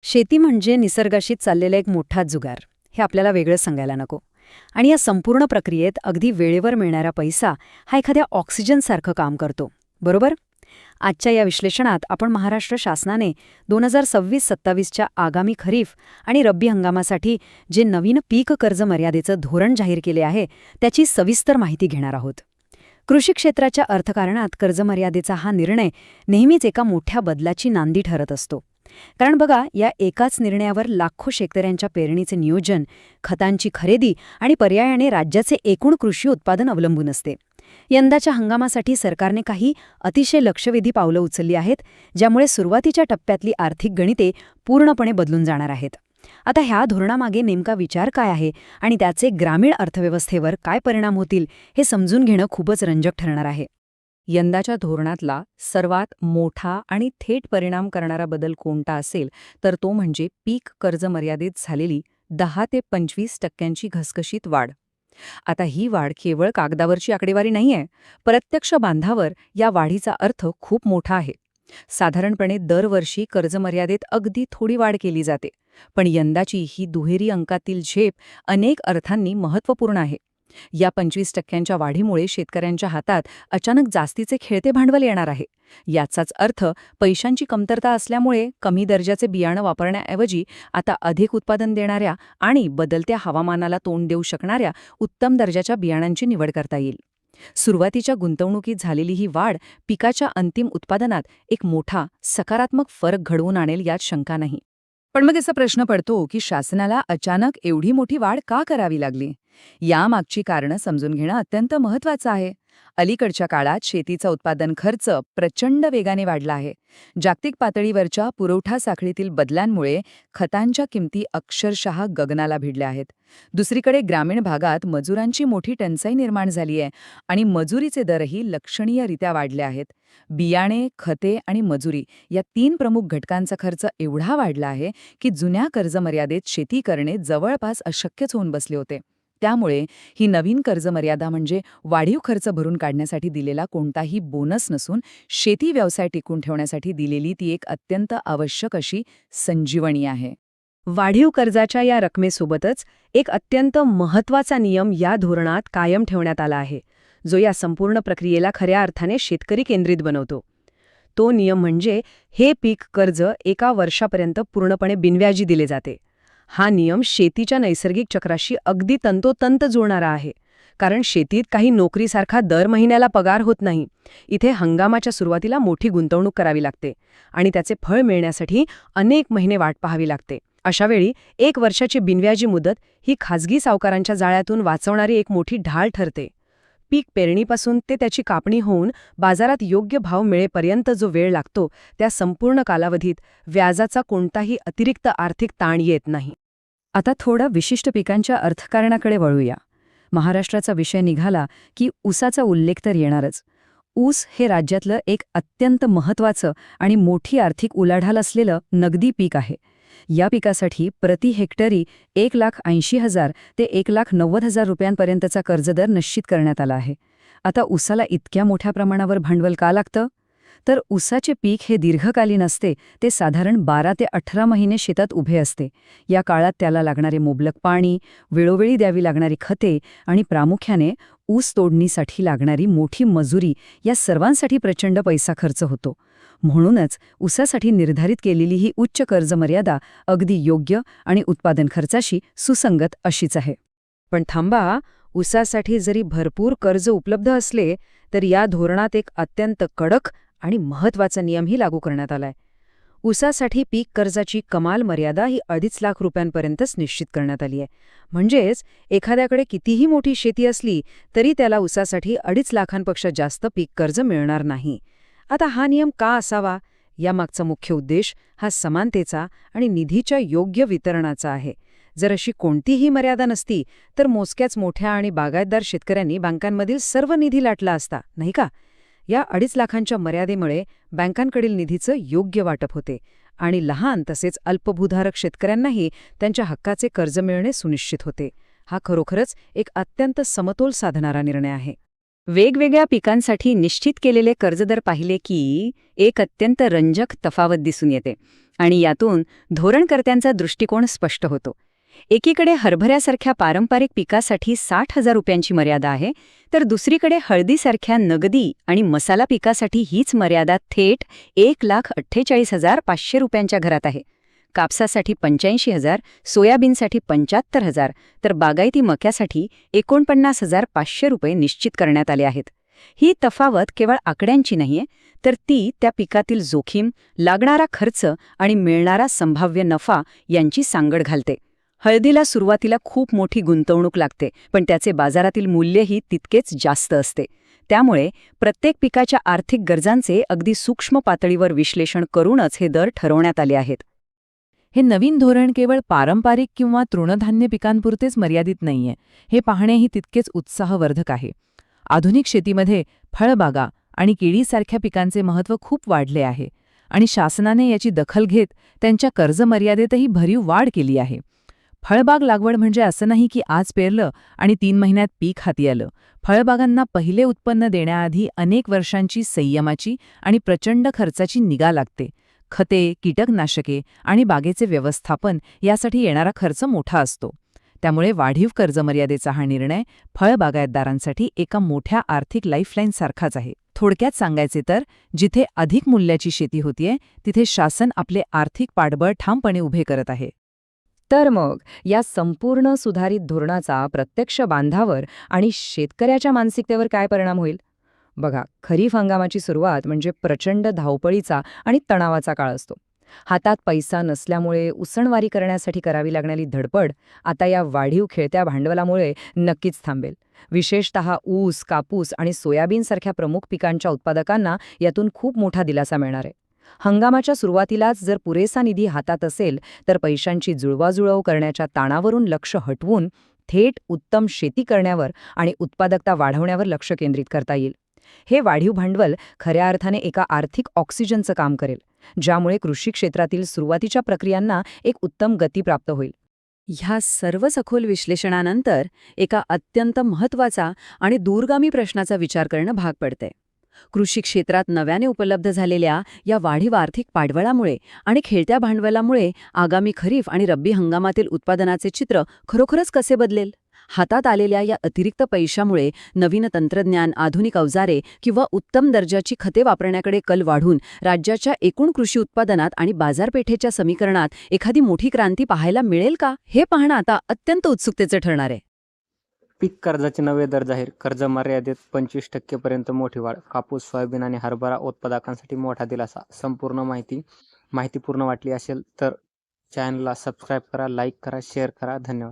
शेती म्हणजे निसर्गाशी चाललेला एक मोठा जुगार. हे आपल्याला वेगळंच सांगायला नको. आणि या संपूर्ण प्रक्रियेत अगदी वेळेवर मिळणारा पैसा हा एखाद्या ऑक्सिजनसारखं काम करतो, बरोबर? आजच्या या विश्लेषणात आपण महाराष्ट्र शासनाने 2026-27च्या आगामी खरीफ आणि रब्बी हंगामासाठी जे नवीन पीक कर्ज मर्यादेचं धोरण जाहीर केले आहे त्याची सविस्तर माहिती घेणार आहोत. कृषी क्षेत्राच्या अर्थकारणात कर्जमर्यादेचा हा निर्णय नेहमीच एका मोठ्या बदलाची नांदी ठरत असतो. कारण बघा, या एकाच निर्णयावर लाखो शेतकऱ्यांच्या पेरणीचे नियोजन, खतांची खरेदी आणि पर्यायाने राज्याचे एकूण कृषी उत्पादन अवलंबून असते. यंदाच्या हंगामासाठी सरकारने काही अतिशय लक्षवेधी पावलं उचलली आहेत, ज्यामुळे सुरुवातीच्या टप्प्यातली आर्थिक गणिते पूर्णपणे बदलून जाणार आहेत. आता ह्या धोरणामागे नेमका विचार काय आहे आणि त्याचे ग्रामीण अर्थव्यवस्थेवर काय परिणाम होतील हे समजून घेणं खूपच रंजक ठरणार आहे. यंदाच्या धोरणातला सर्वात मोठा आणि थेट परिणाम करणारा बदल कोणता असेल तर तो म्हणजे पीक कर्ज मर्यादेत झालेली 10 ते 25% घसघशीत वाढ. आता ही वाढ केवळ कागदावरची आकडेवारी नाहीये. प्रत्यक्ष बांधावर या वाढीचा अर्थ खूप मोठा आहे. साधारणपणे दरवर्षी कर्जमर्यादेत अगदी थोडी वाढ केली जाते, पण यंदाची ही दुहेरी अंकातील झेप अनेक अर्थांनी महत्त्वपूर्ण आहे. या 25% वाढीमुळे शेतकऱ्यांच्या हातात अचानक जास्तीचे खेळते भांडवल येणार आहे. याचाच अर्थ पैशांची कमतरता असल्यामुळे कमी दर्जाचे बियाणं वापरण्याऐवजी आता अधिक उत्पादन देणाऱ्या आणि बदलत्या हवामानाला तोंड देऊ शकणाऱ्या उत्तम दर्जाच्या बियाणांची निवड करता येईल. सुरुवातीच्या गुंतवणुकीत झालेली ही वाढ पिकाच्या अंतिम उत्पादनात एक मोठा सकारात्मक फरक घडवून आणेल यात शंका नाही. पण मग असा प्रश्न पडतो की शासनाला अचानक एवढी मोठी वाढ का करावी लागली? यामागची कारणं समजून घेणं अत्यंत महत्त्वाचं आहे. अलीकडच्या काळात शेतीचा उत्पादन खर्च प्रचंड वेगाने वाढला आहे. जागतिक पातळीवरच्या पुरवठा साखळीतील बदलांमुळे खतांच्या किमती अक्षरशः गगनाला भिडल्या आहेत. दुसरीकडे ग्रामीण भागात मजुरांची मोठी टंचाई निर्माण झाली आहे आणि मजुरीचे दरही लक्षणीयरित्या वाढले आहेत. बियाणे, खते आणि मजुरी या 3 प्रमुख घटकांचा खर्च एवढा वाढला आहे की जुन्या कर्जमर्यादेत शेती करणे जवळपास अशक्यच होऊन बसले होते. त्यामुळे ही नवीन कर्जमर्यादा म्हणजे वाढीव खर्च भरून काढण्यासाठी दिलेला कोणताही बोनस नसून शेती व्यवसाय टिकून ठेवण्यासाठी दिलेली ती एक अत्यंत आवश्यक अशी संजीवनी आहे. वाढीव कर्जाच्या या रकमेसोबतच एक अत्यंत महत्त्वाचा नियम या धोरणात कायम ठेवण्यात आला आहे, जो या संपूर्ण प्रक्रियेला खऱ्या अर्थाने शेतकरी केंद्रित बनवतो. तो नियम म्हणजे हे पीक कर्ज 1 वर्षापर्यंत पूर्णपणे बिनव्याजी दिले जाते. हा नियम शेतीच्या नैसर्गिक चक्राशी अगदी तंतोतंत जुळणारा आहे. कारण शेतीत काही नोकरीसारखा दर महिन्याला पगार होत नाही. इथे हंगामाच्या सुरुवातीला मोठी गुंतवणूक करावी लागते आणि त्याचे फळ मिळण्यासाठी अनेक महिने वाट पाहावी लागते. अशावेळी 1 वर्षाची बिनव्याजी मुदत ही खाजगी सावकारांच्या जाळ्यातून वाचवणारी एक मोठी ढाल ठरते. पीक पेरणीपासून ते त्याची कापणी होऊन बाजारात योग्य भाव मिळेपर्यंत जो वेळ लागतो, त्या संपूर्ण कालावधीत व्याजाचा कोणताही अतिरिक्त आर्थिक ताण येत नाही. आता थोडा विशिष्ट पिकांच्या अर्थकारणाकडे वळूया. महाराष्ट्राचा विषय निघाला की ऊसाचा उल्लेख तर येणारच. ऊस हे राज्यातलं एक अत्यंत महत्त्वाचं आणि मोठी आर्थिक उलाढाल असलेलं नगदी पीक आहे. या पिकासाठी प्रति हेक्टरी 1,80,000 ते 1,90,000 रुपयांपर्यंतचा कर्जदर निश्चित करण्यात आला आहे. आता ऊसाला इतक्या मोठ्या प्रमाणावर भांडवल का लागतं? तर ऊसाचे पीक हे दीर्घकालीन असते. ते साधारण 12 ते 18 महिने शेतात उभे असते. या काळात त्याला लागणारे मुबलक पाणी, वेळोवेळी द्यावी लागणारी खते आणि प्रामुख्याने ऊस तोडणीसाठी लागणारी मोठी मजुरी या सर्वांसाठी प्रचंड पैसा खर्च होतो. म्हणूनच ऊसासाठी निर्धारित केलेली ही उच्च कर्जमर्यादा अगदी योग्य आणि उत्पादन खर्चाशी सुसंगत अशीच आहे. पण थांबा, ऊसासाठी जरी भरपूर कर्ज उपलब्ध असले तर या धोरणात एक अत्यंत कडक आणि महत्त्वाचा नियमही लागू करण्यात आलाय. ऊसासाठी पीक कर्जाची कमाल मर्यादा ही 2.5 लाख रुपयांपर्यंतच निश्चित करण्यात आली आहे. म्हणजेच एखाद्याकडे कितीही मोठी शेती असली तरी त्याला ऊसासाठी 2.5 लाखांपेक्षा जास्त पीक कर्ज मिळणार नाही. आता हा नियम का असावा? यामागचा मुख्य उद्देश हा समानतेचा आणि निधीच्या योग्य वितरणाचा आहे. जर अशी कोणतीही मर्यादा नसती तर मोजक्याच मोठ्या आणि बागायतदार शेतकऱ्यांनी बँकांमधील सर्व निधी लाटला असता, नाही का? या 2.5 लाखांच्या मर्यादेमुळे बँकांकडील निधीचं योग्य वाटप होते आणि लहान तसेच अल्पभूधारक शेतकऱ्यांनाही त्यांच्या हक्काचे कर्ज मिळणे सुनिश्चित होते. हा खरोखरच एक अत्यंत समतोल साधणारा निर्णय आहे. वेगवेगळ्या पिकांसाठी निश्चित केलेले कर्जदर पाहिले की एक अत्यंत रंजक तफावत दिसून येते आणि यातून धोरणकर्त्यांचा दृष्टिकोन स्पष्ट होतो. एकीकडे हरभऱ्यासारख्या पारंपरिक पिकासाठी 60,000 रुपयांची मर्यादा आहे, तर दुसरीकडे हळदीसारख्या नगदी आणि मसाला पिकासाठी हीच मर्यादा थेट 1,48,500 रुपयांच्या घरात आहे. कापसासाठी 85,000, सोयाबीनसाठी 75,000, तर बागायती मक्यासाठी 49,500 रुपये निश्चित करण्यात आले आहेत. ही तफावत केवळ आकड्यांची नाहीये, तर ती त्या पिकातील जोखीम, लागणारा खर्च आणि मिळणारा संभाव्य नफा यांची सांगड घालते. हळदीला सुरुवातीला खूप मोठी गुंतवणूक लागते, पण त्याचे बाजारातील मूल्यही तितकेच जास्त असते. त्यामुळे प्रत्येक पिकाच्या आर्थिक गरजांचे अगदी सूक्ष्म पातळीवर विश्लेषण करूनच हे दर ठरवण्यात आले आहेत. हे नवीन धोरण केवळ पारंपरिक किंवा तृणधान्य पिकांपुरतेच मर्यादित नाहीये. हे पाहणेही तितकेच उत्साहवर्धक आहे. आधुनिक शेतीमध्ये फळबागा आणि केळीसारख्या पिकांचे महत्त्व खूप वाढले आहे आणि शासनाने याची दखल घेत त्यांच्या कर्जमर्यादेतही भरीव वाढ केली आहे. फळबाग लागवड म्हणजे असं नाही की आज पेरलं आणि 3 महिन्यात पीक हाती आलं. फळबागांना पहिले उत्पन्न देण्याआधी अनेक वर्षांची संयमाची आणि प्रचंड खर्चाची निगा लागते. खते, कीटकनाशके आणि बागेचे व्यवस्थापन यासाठी येणारा खर्च मोठा असतो. त्यामुळे वाढीव कर्जमर्यादेचा हा निर्णय फळबागायतदारांसाठी एका मोठ्या आर्थिक लाईफलाईनसारखाच आहे. थोडक्यात सांगायचे तर जिथे अधिक मूल्याची शेती होतीये तिथे शासन आपले आर्थिक पाठबळ ठामपणे उभे करत आहे. तर मग या संपूर्ण सुधारित धोरणाचा प्रत्यक्ष बांधावर आणि शेतकऱ्याच्या मानसिकतेवर काय परिणाम होईल? बघा, खरीप हंगामाची सुरुवात म्हणजे प्रचंड धावपळीचा आणि तणावाचा काळ असतो. हातात पैसा नसल्यामुळे उसणवारी करण्यासाठी करावी लागणारी धडपड आता या वाढीव खेळत्या भांडवलामुळे नक्कीच थांबेल. विशेषतः ऊस, कापूस आणि सोयाबीनसारख्या प्रमुख पिकांच्या उत्पादकांना यातून खूप मोठा दिलासा मिळणार आहे. हंगामाच्या सुरुवातीलाच जर पुरेसा निधी हातात असेल तर पैशांची जुळवाजुळव करण्याच्या ताणावरून लक्ष हटवून थेट उत्तम शेती करण्यावर आणि उत्पादकता वाढवण्यावर लक्ष केंद्रित करता येईल. हे वाढीव भांडवल खऱ्या अर्थाने एका आर्थिक ऑक्सिजनचं काम करेल, ज्यामुळे कृषी क्षेत्रातील सुरुवातीच्या प्रक्रियांना एक उत्तम गती प्राप्त होईल. ह्या सर्व सखोल विश्लेषणानंतर एका अत्यंत महत्त्वाचा आणि दूरगामी प्रश्नाचा विचार करणं भाग पडतंय. कृषी क्षेत्रात नव्याने उपलब्ध झालेल्या या वाढीव आर्थिक पाठबळामुळे आणि खेळत्या भांडवलामुळे आगामी खरीप आणि रब्बी हंगामातील उत्पादनाचे चित्र खरोखरच कसे बदलेल? हातात आलेल्या या अतिरिक्त पैशामुळे नवीन तंत्रज्ञान, आधुनिक अवजारे किंवा उत्तम दर्जाची खते वापरण्याकडे कल वाढून राज्याच्या एकूण कृषी उत्पादनात आणि बाजारपेठेच्या समीकरणात एखादी मोठी क्रांती पाहायला मिळेल का? हे पाहणं आता अत्यंत उत्सुकतेचं ठरणार आहे. पीक कर्जाचे नवे दर जाहीर. कर्ज मर्यादेत 25% पर्यंत मोठी वाढ. कापूस, सोयाबीन आणि हरभरा उत्पादकांसाठी मोठा दिलासा. संपूर्ण माहिती पूर्ण वाटली असेल तर चॅनलला सबस्क्राईब करा, लाईक करा, शेअर करा. धन्यवाद.